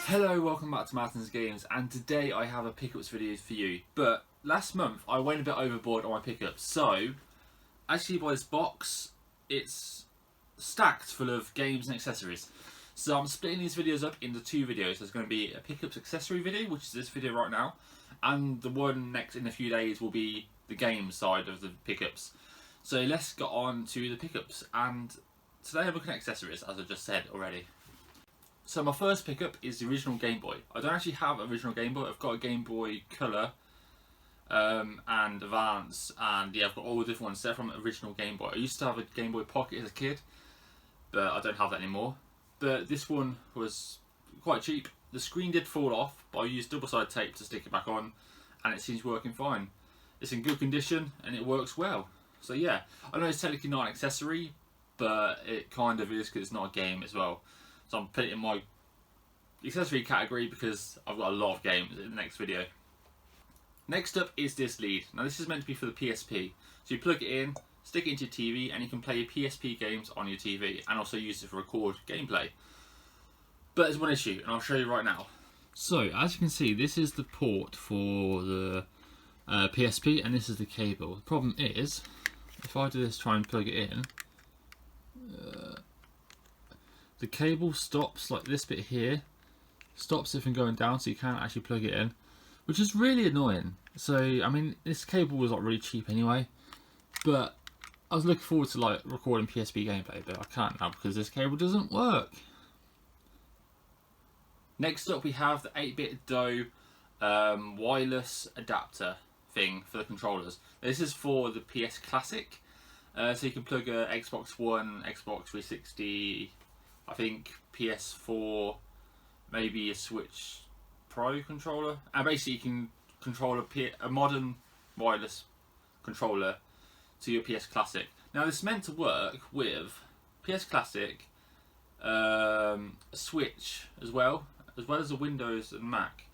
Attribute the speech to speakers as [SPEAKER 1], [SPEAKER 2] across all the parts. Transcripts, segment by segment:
[SPEAKER 1] Hello, welcome back to Martin's Games, and today I have a pickups video for you. But last month I went a bit overboard on my pickups, so as you buy this box, it's stacked full of games and accessories. So I'm splitting these videos up into two videos. There's going to be a pickups accessory video, which is this video right now, and the one next in a few days will be the game side of the pickups. So let's get on to the pickups, and today I'm looking at accessories, as I just said already. So my first pickup is the original Game Boy. I don't actually have an original Game Boy. I've got a Game Boy Color and Advance, and yeah, I've got all the different ones. They're from the original Game Boy. I used to have a Game Boy Pocket as a kid, but I don't have that anymore. But this one was quite cheap. The screen did fall off, but I used double-sided tape to stick it back on, and it seems working fine. It's in good condition, and it works well. So yeah, I know it's technically not an accessory, but it kind of is because it's not a game as well. So I'm putting it in my accessory category because I've got a lot of games in the next video. Next up is this lead. Now this is meant to be for the PSP. So you plug it in, stick it into your TV, and you can play your PSP games on your TV and also use it for record gameplay. But there's one issue, and I'll show you right now. So as you can see, this is the port for the PSP, and this is the cable. The problem is, if I do this, try and plug it in, the cable stops, like this bit here, stops it from going down, so you can't actually plug it in, which is really annoying. So, I mean, this cable was not really cheap anyway, but I was looking forward to like recording PSP gameplay, but I can't now because this cable doesn't work. Next up we have the 8BitDo wireless adapter thing for the controllers. This is for the PS Classic, so you can plug a Xbox One, Xbox 360, I think PS4, maybe a Switch Pro controller, and basically you can control a modern wireless controller to your PS Classic. Now this is meant to work with PS Classic, Switch as well as the Windows and Mac.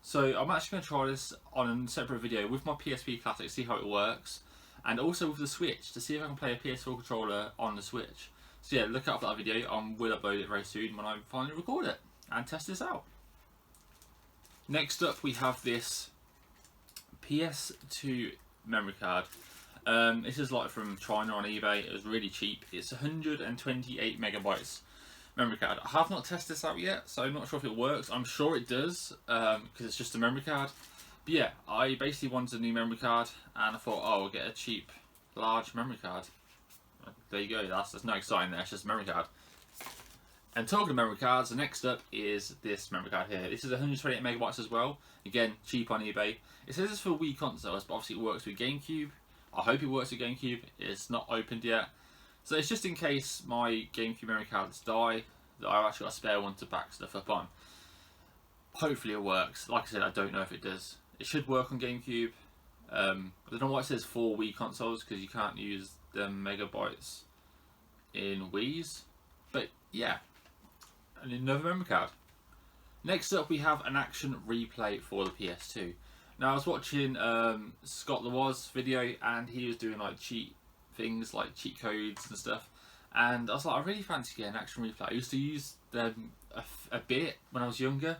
[SPEAKER 1] So I'm actually going to try this on a separate video with my PSP Classic, see how it works, and also with the Switch to see if I can play a PS4 controller on the Switch. So yeah, look out for that video. I will upload it very soon when I finally record it and test this out. Next up we have this PS2 memory card. This is like from China on eBay. It was really cheap. It's 128 megabytes memory card. I have not tested this out yet, so I'm not sure if it works. I'm sure it does because it's just a memory card. But yeah, I basically wanted a new memory card, and I thought, oh, I'll get a cheap, large memory card. There you go, there's no exciting there, it's just a memory card. And talking of memory cards, the next up is this memory card here. This is 128 megabytes as well. Again, cheap on eBay. It says it's for Wii consoles, but obviously it works with GameCube. I hope it works with GameCube. It's not opened yet. So it's just in case my GameCube memory cards die, that I've actually got a spare one to back stuff up on. Hopefully it works. Like I said, I don't know if it does. It should work on GameCube. I don't know why it says for Wii consoles, because you can't use the megabytes in Wii's. But yeah, and another memory card. Next up we have an action replay for the PS2. Now I was watching Scott the Woz video, and he was doing like cheat things, like cheat codes and stuff, and I was like, I really fancy getting an action replay. I used to use them a bit when I was younger,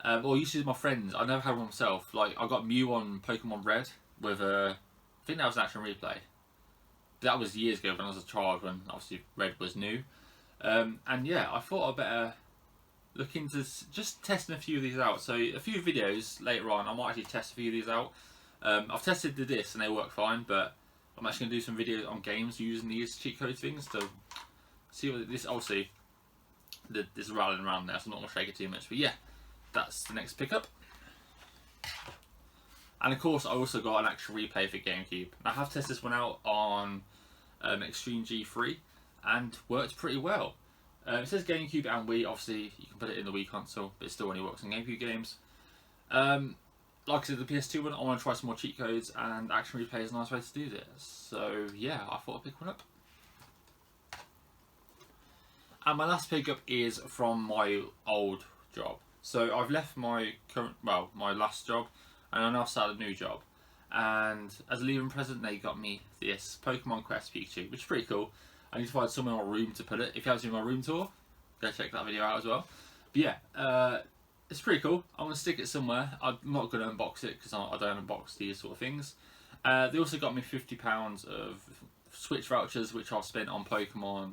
[SPEAKER 1] or I used to use my friends. I never had one myself. Like I got Mew on Pokemon Red with I think that was an action replay. That was years ago when I was a child, when obviously Red was new. And yeah, I thought I'd better look into just testing a few of these out. So a few videos later on, I might actually test a few of these out. I've tested the discs and they work fine, but I'm actually going to do some videos on games using these cheat code things to see what this, obviously, this is rattling around there, so I'm not going to shake it too much. But yeah, that's the next pickup. And of course, I also got an actual replay for GameCube. I have tested this one out on Extreme G3 and worked pretty well. It says GameCube and Wii. Obviously, you can put it in the Wii console, but it still only works on GameCube games. Like I said, the PS2 one, I want to try some more cheat codes, and action replay is a nice way to do this. So yeah, I thought I'd pick one up. And my last pickup is from my old job. So I've left my my last job, and I now started a new job. And as a leaving present, they got me this Pokemon Quest Pikachu, which is pretty cool. I need to find somewhere in my room to put it. If you haven't seen my room tour, go check that video out as well. But yeah, it's pretty cool. I'm going to stick it somewhere. I'm not going to unbox it because I don't unbox these sort of things. They also got me £50 of Switch vouchers, which I've spent on Pokemon,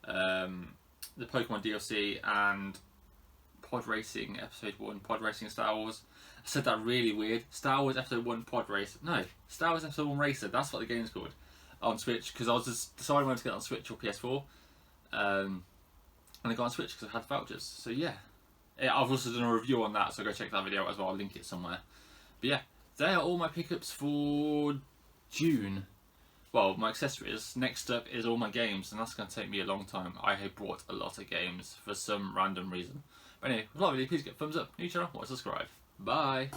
[SPEAKER 1] the Pokemon DLC, and Pod Racing Episode 1, Pod Racing Star Wars. I said that really weird. Star Wars Episode 1 Pod Racer. No, Star Wars Episode 1 Racer. That's what the game's called on Switch, because I was just deciding whether to get it on Switch or PS4. And I got on Switch because I had vouchers. So yeah. I've also done a review on that, so go check that video out as well. I'll link it somewhere. But yeah, they are all my pickups for June. Well, my accessories. Next up is all my games, and that's going to take me a long time. I have bought a lot of games for some random reason. But anyway, if you like the video, please get a thumbs up, new channel, or subscribe. Bye!